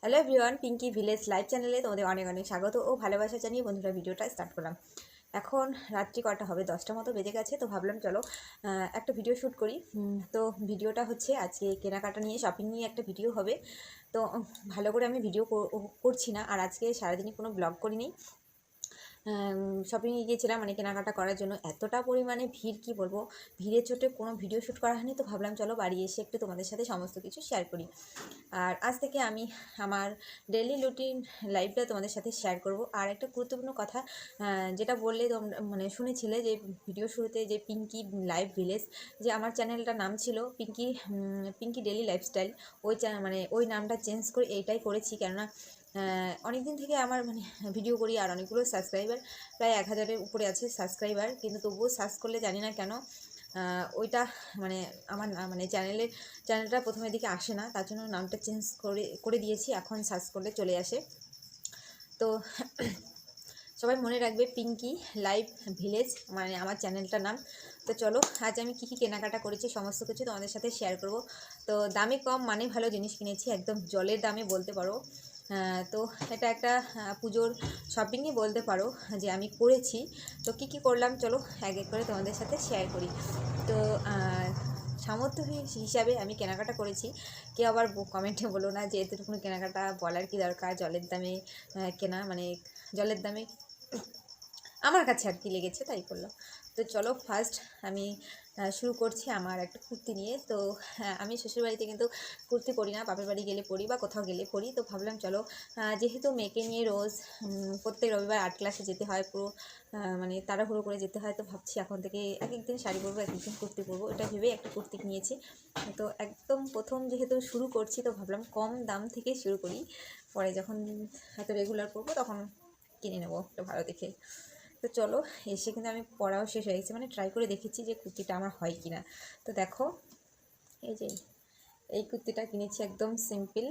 Hello everyone, Pinky village live চ্যানেলে তোমাদের অনেক অনেক স্বাগত ও ভালোবাসা জানিয়ে বন্ধুরা ভিডিওটা স্টার্ট করলাম। এখন রাত্রি কটা হবে, 10টা মতো বেজে গেছে। তো ভাবলাম চলো একটা ভিডিও শ্যুট করি। তো ভিডিওটা হচ্ছে আজকে কেনাকাটা নিয়ে, শপিং নিয়ে একটা ভিডিও হবে। তো ভালো করে আমি ভিডিও করছি না, আর আজকে সারাদিনই কোনো ব্লগ করিনি। শপিংয়ে গিয়েছিলাম, মানে কেনাকাটা করার জন্য। এতটা পরিমাণে ভিড়, কি বলবো, ভিড়ের চোটে কোনো ভিডিও শ্যুট করা হয়নি। তো ভাবলাম চলো বাড়ি এসে একটু তোমাদের সাথে সমস্ত কিছু শেয়ার করি। আর আজ থেকে আমি আমার ডেইলি রুটিন লাইফটা তোমাদের সাথে শেয়ার করব। আর একটা গুরুত্বপূর্ণ কথা, যেটা বললে তোমরা মানে শুনেছিলে যে ভিডিও শুরুতে, যে পিঙ্কি লাইভ ভিলেজ, যে আমার চ্যানেলটার নাম ছিল পিঙ্কি ডেইলি লাইফস্টাইল। মানে ওই নামটা চেঞ্জ করে এইটাই করেছি, কেননা অনেক দিন থেকে আমার মানে ভিডিও করি, আর অনেকগুলো সাবস্ক্রাইবার, প্রায় 1000-এর উপরে আছে সাবস্ক্রাইবার, কিন্তু তবুও সার্চ করলে জানি না কেন ওইটা মানে আমার মানে চ্যানেলটা প্রথমের দিকে আসে না। তার জন্য নামটা চেঞ্জ করে দিয়েছি, এখন সার্চ করলে চলে আসে। তো সবাই মনে রাখবে, পিঙ্কি লাইভ ভিলেজ মানে আমার চ্যানেলটার নাম। তো চলো আজ আমি কী কী কেনাকাটা করেছি সমস্ত কিছু তোমাদের সাথে শেয়ার করব। তো দামে কম মানে ভালো জিনিস কিনেছি, একদম জলের দামে বলতে পারো। তো এটা একটা পুজোর শপিংই বলতে পারো যে আমি করেছি। তো কী কী করলাম চলো এক এক করে তোমাদের সাথে শেয়ার করি। তো সামর্থ্য হিসাবে আমি কেনাকাটা করেছি। কেউ আবার কমেন্টে বলো না যে এতটুকু কেনাকাটা বলার কি দরকার, জলের দামে কেনা, মানে জলের দামে আমার কাছে আর কি লেগেছে তাই করলাম। তো চলো ফার্স্ট আমি শুরু করছি আমার একটা কুর্তি নিয়ে। তো আমি শ্বশুরবাড়িতে কিন্তু কুর্তি পরি না, বাপের বাড়ি গেলে পরি বা কোথাও গেলে পরি। তো ভাবলাম চলো, যেহেতু মেয়েকে নিয়ে রোজ প্রত্যেক রবিবার আর্ট ক্লাসে যেতে হয়, পুরো মানে তাড়াহুড়ো করে যেতে হয়। তো ভাবছি এখন থেকে এক একদিন শাড়ি পরবো, এক একদিন কুর্তি পরবো, এটা ভেবে একটা কুর্তি নিয়েছি। তো একদম প্রথম যেহেতু শুরু করছি, তো ভাবলাম কম দাম থেকে শুরু করি, পরে যখন হয়তো রেগুলার পরবো তখন কিনে নেবো একটা ভালো দেখে। তো চলো, এসে কিন্তু আমি পরাও শেষ হয়ে গেছে, মানে ট্রাই করে দেখেছি যে কুর্তিটা আমার হয় কি না। তো দেখো, এই যে এই কুর্তিটা কিনেছি, একদম সিম্পল,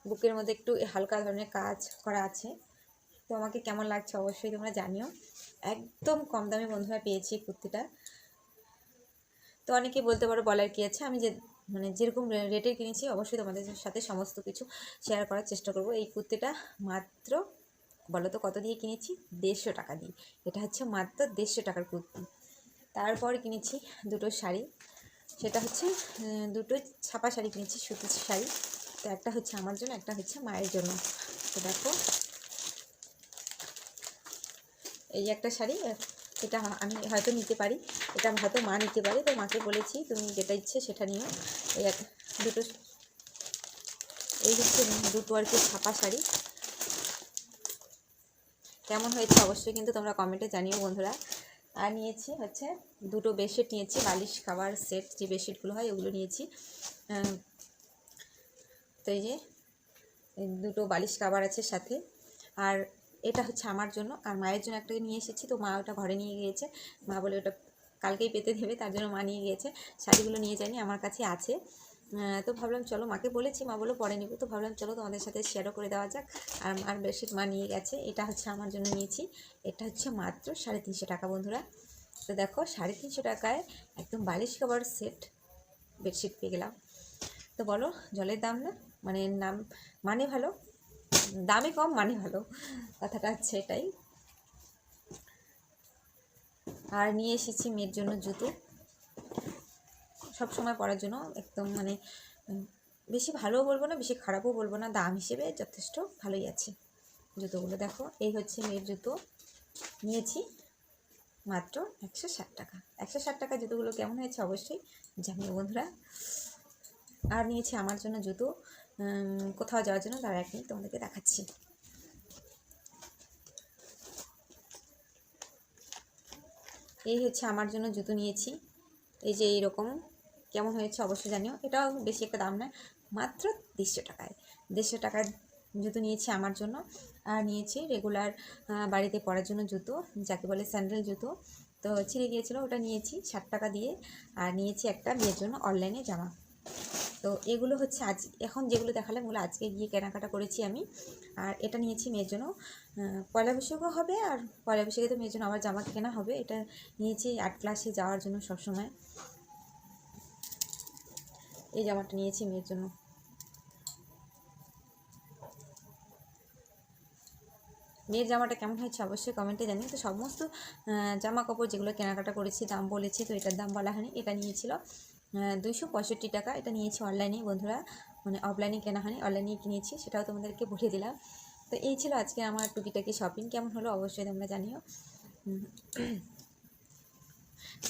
বুকের মধ্যে একটু হালকা ধরনের কাজ করা আছে। তো আমাকে কেমন লাগছে অবশ্যই তোমরা জানিও। একদম কম দামে বন্ধুরা পেয়েছি কুর্তিটা। তো অনেকে বলতে পারো বলার কি আছে, আমি যে মানে যেরকম রেটের কিনেছি অবশ্যই তোমাদের সাথে সমস্ত কিছু শেয়ার করার চেষ্টা করব। এই কুর্তিটা মাত্র, বলো তো কত দিয়ে কিনেছি? 150 টাকা দিয়ে। এটা হচ্ছে মাত্র 150 টাকার কুর্তি। তারপর কিনেছি দুটো শাড়ি, সেটা হচ্ছে দুটো ছাপা শাড়ি কিনেছি, সুতির শাড়ি। তো একটা হচ্ছে আমার জন্য, একটা হচ্ছে মায়ের জন্য। তো দেখো, এই একটা শাড়ি, এটা আমি হয়তো নিতে পারি, এটা হয়তো মা নিতে পারে। তো মাকে বলেছি তুমি যেটা ইচ্ছে সেটা নিও। এই দুটো, এই হচ্ছে দুটো আর কি ছাপা শাড়ি। কেমন হয়েছে অবশ্যই কিন্তু তোমরা কমেন্টে জানিও বন্ধুরা। আর নিয়েছি হচ্ছে দুটো বেডশিট নিয়েছি, বালিশ খাবার সেট যে বেডশিটগুলো হয় ওগুলো নিয়েছি। তো এই যে দুটো বালিশ কাভার আছে সাথে। আর এটা হচ্ছে আমার জন্য, আর মায়ের জন্য একটা নিয়ে এসেছি। তো মা ওটা ঘরে নিয়ে গিয়েছে, মা বলে ওটা কালকেই পেতে দেবে, তার জন্য মা নিয়ে গিয়েছে। শাড়িগুলো নিয়ে যায়নি, আমার কাছে আছে। তো ভাবলাম চলো, মাকে বলেছি, মা বলো পরে নেব। তো ভাবলাম চলো তোমাদের সাথে শেয়ারও করে দেওয়া যাক। আর মার বেডশিট মা নিয়ে গেছে, এটা হচ্ছে আমার জন্য নিয়েছি। এটা হচ্ছে মাত্র 350 টাকা বন্ধুরা। তো দেখো 350 টাকায় একদম বালিশ কভার সেট বেডশিট পেয়ে গেলাম। তো বলো, জলের দাম না, মানে নাম মানে ভালো, দামে কম মানে ভালো, কথাটা হচ্ছে এটাই। আর নিয়ে এসেছি মেয়ের জন্য জুতো, সব সময় পরার জন্য, একদম মানে বেশি ভালোও বলবো না, বেশি খারাপও বলবো না, দাম হিসেবে যথেষ্ট ভালোই আছে জুতোগুলো। দেখো, এই হচ্ছে মেয়ের জুতো, নিয়েছি মাত্র 160 টাকা। 160 টাকা জুতোগুলো কেমন হয়েছে অবশ্যই জানিও বন্ধুরা। আর নিয়েছি আমার জন্য জুতো, কোথাও যাওয়ার জন্য, তার এক মিনিট তোমাদেরকে দেখাচ্ছি। এই হচ্ছে আমার জন্য জুতো নিয়েছি, এই যে এইরকম, কেমন হয়েছে অবশ্যই জানিও। এটাও বেশি একটা দাম নয়, মাত্র 150 টাকায়। 150 টাকার জুতো নিয়েছি আমার জন্য। আর নিয়েছি রেগুলার বাড়িতে পরার জন্য জুতো, যাকে বলে স্যান্ডেল জুতো। তো ছিঁড়ে গিয়েছিলো, ওটা নিয়েছি 60 টাকা দিয়ে। আর নিয়েছি একটা মেয়ের জন্য অনলাইনে জামা। তো এগুলো হচ্ছে আজ এখন যেগুলো দেখালাম ওগুলো আজকে গিয়ে কেনাকাটা করেছি আমি। আর এটা নিয়েছি মেয়ের জন্য, পয়লা বৈশাখও হবে, আর পয়লা বৈশাখে তো মেয়ের জন্য আবার জামা কেনা হবে। এটা নিয়েছি আর্ট ক্লাসে যাওয়ার জন্য সবসময়। এই জামাটা নিয়েছি মেয়ের জন্য, মেয়ের জামাটা কেমন হয়েছে অবশ্যই কমেন্টে জানি। তো সমস্ত জামা কাপড় যেগুলো কেনাকাটা করেছি দাম বলেছি, তো এটার দাম বলা হয়নি। এটা নিয়েছিল 265 টাকা। এটা নিয়েছি অনলাইনে বন্ধুরা, মানে অফলাইনে কেনা হয়নি, অনলাইনেই কিনেছি, সেটাও তোমাদেরকে বলে দিলাম। তো এই ছিল আজকে আমার টুকিটাকি শপিং। কেমন হলো অবশ্যই তোমরা জানিও।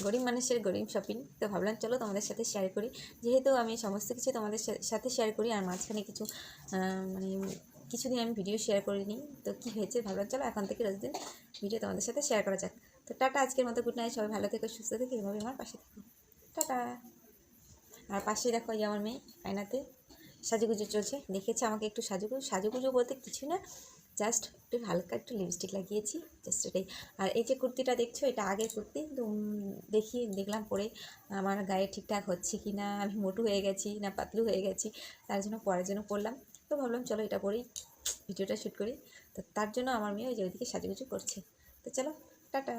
গরিব মানুষের গরিব শপিং, তো ভাবলাম চলো তোমাদের সাথে শেয়ার করি। যেহেতু আমি সমস্ত কিছু তোমাদের সাথে শেয়ার করি, আর মাঝখানে কিছু মানে কিছুদিন আমি ভিডিও শেয়ার করিনি, তো কী হয়েছে ভাবলাম চলো এখন থেকে রোজ দিন ভিডিও তোমাদের সাথে শেয়ার করা যাক। তো টাটা, আজকের মতো গুড নাইট, সবাই ভালো থেকো, সুস্থ থেকো, এভাবে আমার পাশে থেকো, টাটা। আর পাশে দেখো এই আমার মেয়ে আয়নাতে সাজুগুজু চলছে, দেখেছে আমাকে একটু সাজুগুজু বলতে কিছু না, জাস্ট একটু হালকা একটু লিপস্টিক লাগিয়েছি, জাস্ট এটাই। আর এই যে কুর্তিটা দেখছো, এটা আগের কুর্তি, তো দেখলাম পরে আমার গায়ে ঠিকঠাক হচ্ছে কি না, আমি মোটু হয়ে গেছি না পাতলু হয়ে গেছি, তার জন্য পরার জন্য পরলাম। তো ভাবলাম চলো এটা পরেই ভিডিওটা শ্যুট করি। তো তার জন্য আমার মেয়ে ওই যে ওইদিকে সাজুগুজু করছে। তো চলো টাটা।